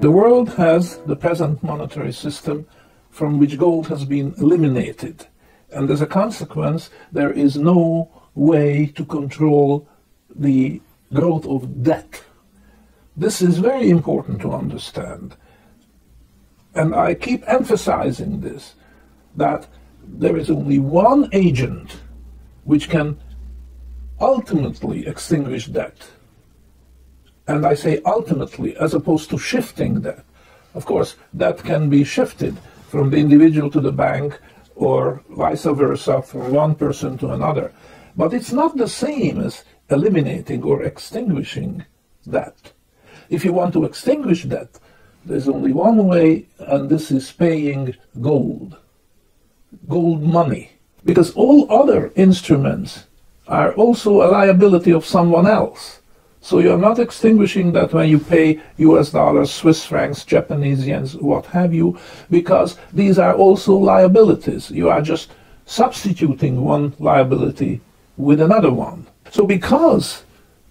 The world has the present monetary system from which gold has been eliminated, and as a consequence there is no way to control the growth of debt. This is very important to understand, and I keep emphasizing this, that there is only one agent which can ultimately extinguish debt. And I say ultimately, as opposed to shifting debt. Of course, debt can be shifted from the individual to the bank or vice versa, from one person to another. But it's not the same as eliminating or extinguishing debt. If you want to extinguish debt, there's only one way, and this is paying gold money. Because all other instruments are also a liability of someone else. So you're not extinguishing that when you pay US dollars, Swiss francs, Japanese yens, what have you, because these are also liabilities. You are just substituting one liability with another one. So because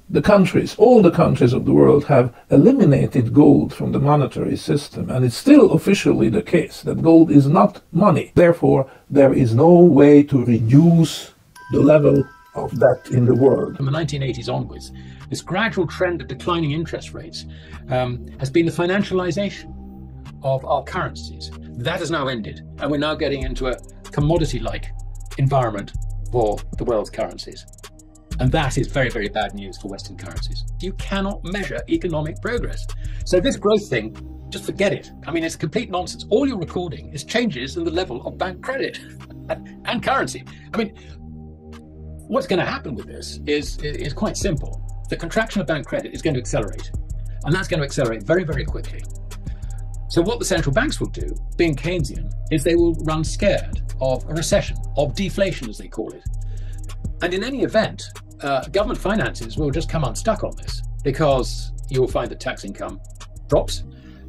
the countries, all the countries of the world have eliminated gold from the monetary system, and it's still officially the case that gold is not money. Therefore, there is no way to reduce the level of debt in the world. From the 1980s onwards, this gradual trend of declining interest rates has been the financialization of our currencies. That has now ended, and we're now getting into a commodity-like environment for the world's currencies. And that is very, very bad news for Western currencies. You cannot measure economic progress. So this growth thing, just forget it. I mean, it's complete nonsense. All you're recording is changes in the level of bank credit and currency. I mean, what's going to happen with this is quite simple. The contraction of bank credit is going to accelerate, and that's going to accelerate very, very quickly. So what the central banks will do, being Keynesian, is they will run scared of a recession, of deflation as they call it. And in any event, government finances will just come unstuck on this, because you will find that tax income drops,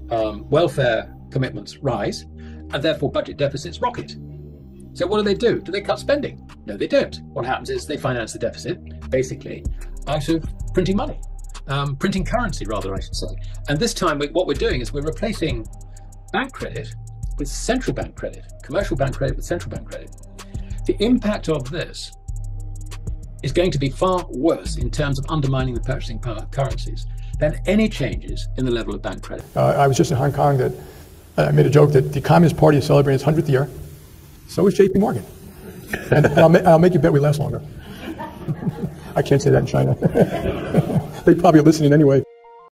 welfare commitments rise, and therefore budget deficits rocket. So what do? Do they cut spending? No, they don't. What happens is they finance the deficit, basically, out of printing money, printing currency, rather, I should say. And this time, what we're doing is we're replacing bank credit with central bank credit, commercial bank credit with central bank credit. The impact of this is going to be far worse in terms of undermining the purchasing power of currencies than any changes in the level of bank credit. I was just in Hong Kong that I made a joke that the Communist Party is celebrating its 100th year. So is JP Morgan. And I'll make you bet we last longer. I can't say that in China. They probably are listening anyway.